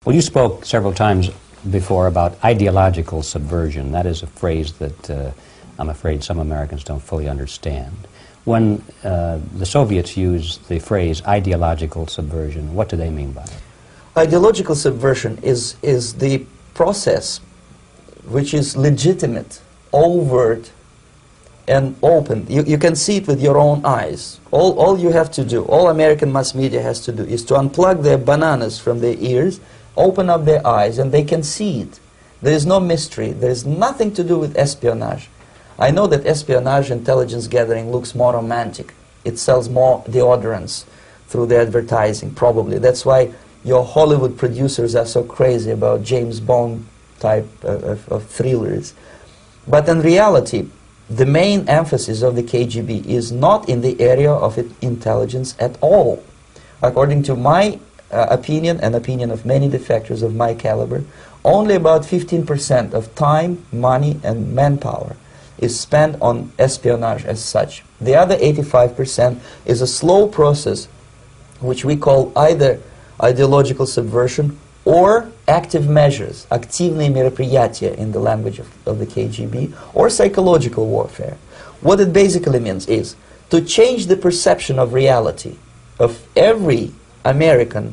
Well, you spoke several times before about ideological subversion. That is a phrase that I'm afraid some Americans don't fully understand. When the Soviets used the phrase ideological subversion, what do they mean by it? Ideological subversion is the process which is legitimate, overt, and open. You can see it with your own eyes. All you have to do, all American mass media has to do, is to unplug their bananas from their ears, open up their eyes, and they can see it. There is no mystery. There is nothing to do with espionage. I know that espionage, intelligence gathering, looks more romantic. It sells more deodorants through the advertising, probably. That's why your Hollywood producers are so crazy about James Bond type of thrillers. But in reality, the main emphasis of the KGB is not in the area of intelligence at all. According to my opinion and opinion of many defectors of my caliber, only about 15% of time, money, and manpower is spent on espionage as such. The other 85% is a slow process which we call either ideological subversion or active measures, активные мероприятия in the language of the KGB, or psychological warfare. What it basically means is to change the perception of reality of every American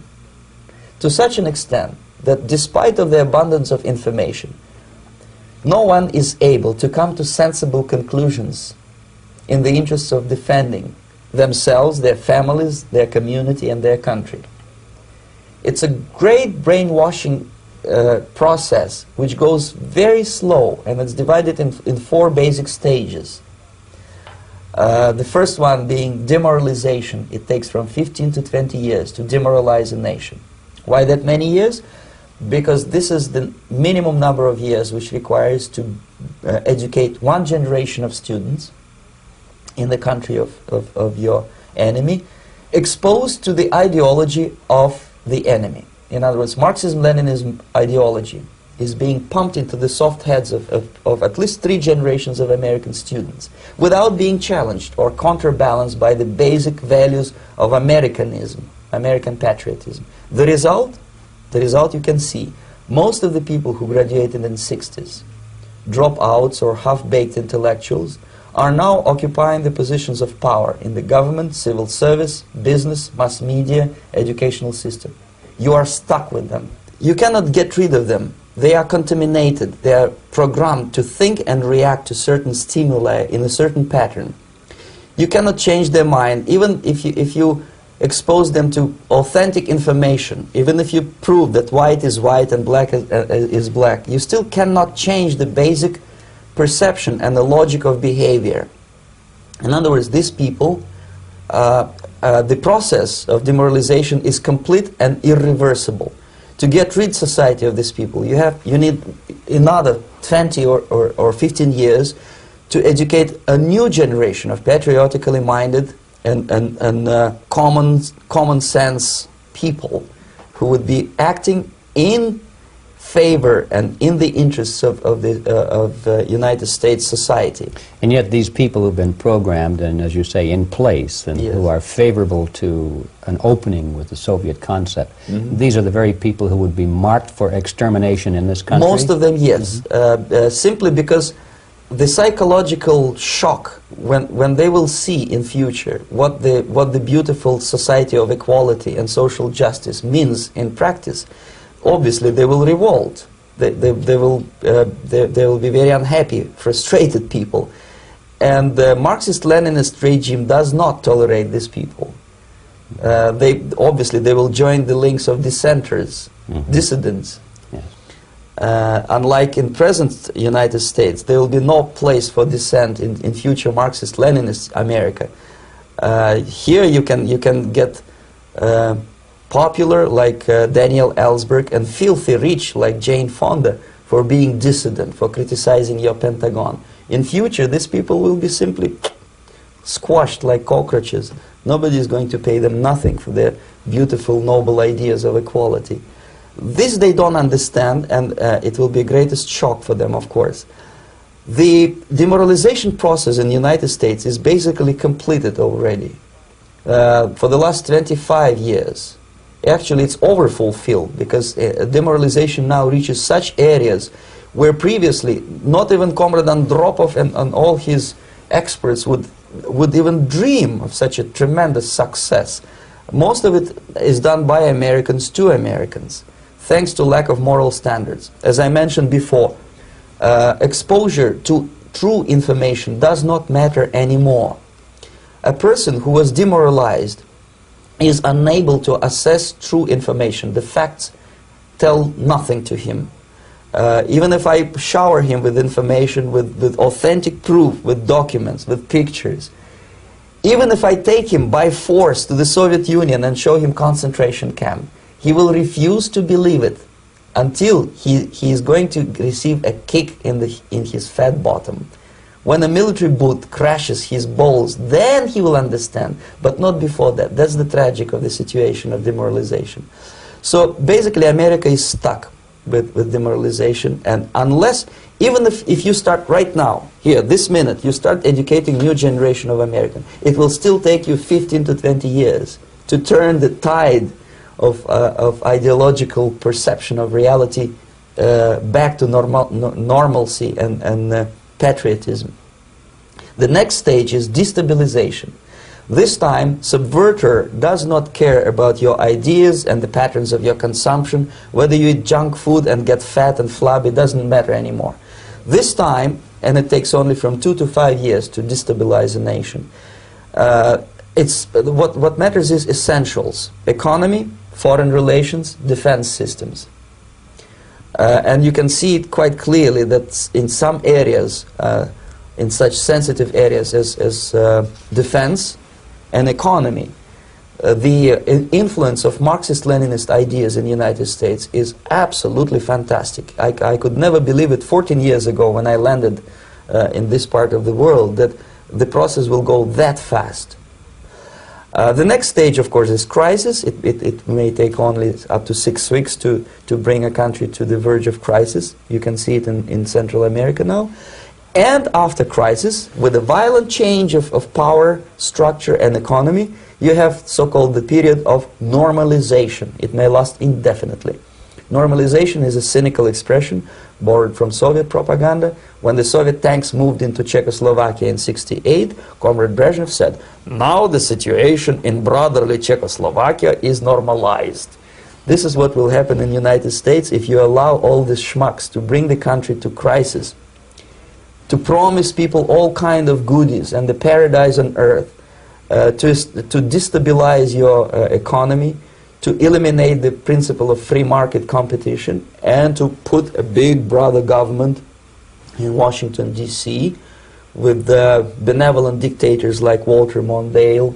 to such an extent that despite of the abundance of information, no one is able to come to sensible conclusions in the interests of defending themselves, their families, their community, and their country. It's a great brainwashing process which goes very slow, and it's divided in 4 basic stages. The first one being demoralization. It takes from 15 to 20 years to demoralize a nation. Why that many years? Because this is the minimum number of years which requires to educate one generation of students in the country of your enemy, exposed to the ideology of the enemy. In other words, Marxism-Leninism ideology is being pumped into the soft heads of at least 3 generations of American students without being challenged or counterbalanced by the basic values of Americanism, American patriotism. The result you can see. Most of the people who graduated in the 60s, dropouts or half-baked intellectuals, are now occupying the positions of power in the government, civil service, business, mass media, educational system. You are stuck with them. You cannot get rid of them. They are contaminated. They are programmed to think and react to certain stimuli in a certain pattern. You cannot change their mind, even if you expose them to authentic information, even if you prove that white is white and black is black, you still cannot change the basic perception and the logic of behavior. In other words, these people, the process of demoralization is complete and irreversible. To get rid society of these people, you need another 20 or 15 years to educate a new generation of patriotically minded and common sense people who would be acting in favor and in the interests of the United States society. And yet these people who've been programmed and, as you say, in place and Yes. who are favorable to an opening with the Soviet concept, these are the very people who would be marked for extermination in this country? Most of them, yes. Simply because the psychological shock when they will see in future what the beautiful society of equality and social justice means in practice, obviously they will revolt. They will be very unhappy, frustrated people. And the Marxist-Leninist regime does not tolerate these people. Obviously they will join the links of dissenters, dissidents. Yes. Unlike in present United States, there will be no place for dissent in future Marxist-Leninist America. Here you can get popular like Daniel Ellsberg and filthy rich like Jane Fonda for being dissident, for criticizing your Pentagon. In future, these people will be simply squashed like cockroaches. Nobody is going to pay them nothing for their beautiful, noble ideas of equality. This they don't understand, and it will be a greatest shock for them, of course. The demoralization process in the United States is basically completed already. For the last 25 years, Actually, it's overfulfilled, because demoralization now reaches such areas where previously not even Comrade Andropov and all his experts would even dream of such a tremendous success. Most of it is done by Americans to Americans, thanks to lack of moral standards. As I mentioned before, exposure to true information does not matter anymore. A person who was demoralized is unable to assess true information. The facts tell nothing to him. Even if I shower him with information, with authentic proof, with documents, with pictures, even if I take him by force to the Soviet Union and show him concentration camp, he will refuse to believe it until he is going to receive a kick in his fat bottom. When a military boot crashes his balls, then he will understand, but not before that. That's the tragic of the situation of demoralization. So basically America is stuck with demoralization, and unless, even if you start right now, here, this minute, you start educating new generation of Americans, it will still take you 15 to 20 years to turn the tide of ideological perception of reality back to normalcy and patriotism. The next stage is destabilization. This time, subverter does not care about your ideas and the patterns of your consumption. Whether you eat junk food and get fat and flabby, doesn't matter anymore. This time, and it takes only from 2 to 5 years to destabilize a nation, what matters is essentials: economy, foreign relations, defense systems. And you can see it quite clearly that in some areas, in such sensitive areas as defense and economy, the influence of Marxist-Leninist ideas in the United States is absolutely fantastic. I could never believe it 14 years ago when I landed in this part of the world, that the process will go that fast. The next stage, of course, is crisis. It may take only up to 6 weeks to bring a country to the verge of crisis. You can see it in Central America now. And after crisis, with a violent change of power, structure, and economy, you have so-called the period of normalization. It may last indefinitely. Normalization is a cynical expression borrowed from Soviet propaganda. When the Soviet tanks moved into Czechoslovakia in '68, Comrade Brezhnev said, "Now the situation in brotherly Czechoslovakia is normalized." This is what will happen in the United States if you allow all these schmucks to bring the country to crisis, to promise people all kind of goodies and the paradise on earth, to destabilize your economy, to eliminate the principle of free market competition, and to put a big brother government in Washington, D.C., with benevolent dictators like Walter Mondale,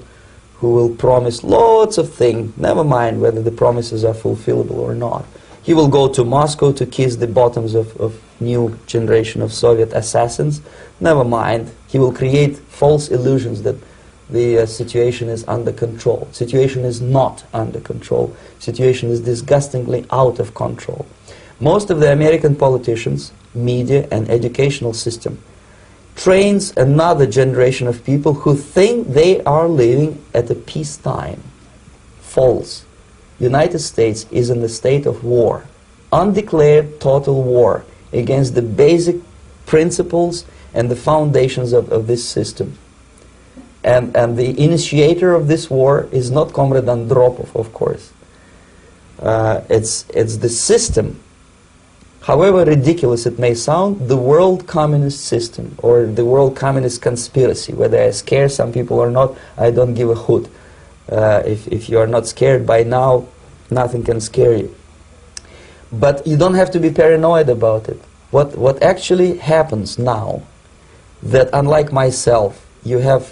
who will promise lots of things, never mind whether the promises are fulfillable or not. He will go to Moscow to kiss the bottoms of new generation of Soviet assassins. Never mind. He will create false illusions that the situation is under control. Situation is not under control. Situation is disgustingly out of control. Most of the American politicians, media, and educational system trains another generation of people who think they are living at a peacetime. False. United States is in the state of war, undeclared total war against the basic principles and the foundations of this system. And the initiator of this war is not Comrade Andropov, of course. It's the system. However ridiculous it may sound, the world communist system, or the world communist conspiracy. Whether I scare some people or not, I don't give a hoot. If you are not scared by now, nothing can scare you. But you don't have to be paranoid about it. What actually happens now, that unlike myself, you have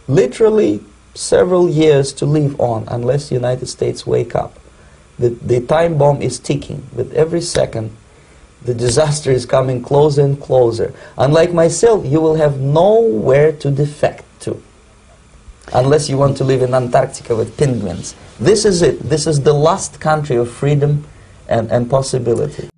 literally several years to live on unless the United States wake up. The time bomb is ticking. With every second, the disaster is coming closer and closer. Unlike myself, you will have nowhere to defect to, unless you want to live in Antarctica with penguins. This is it. This is the last country of freedom and possibility.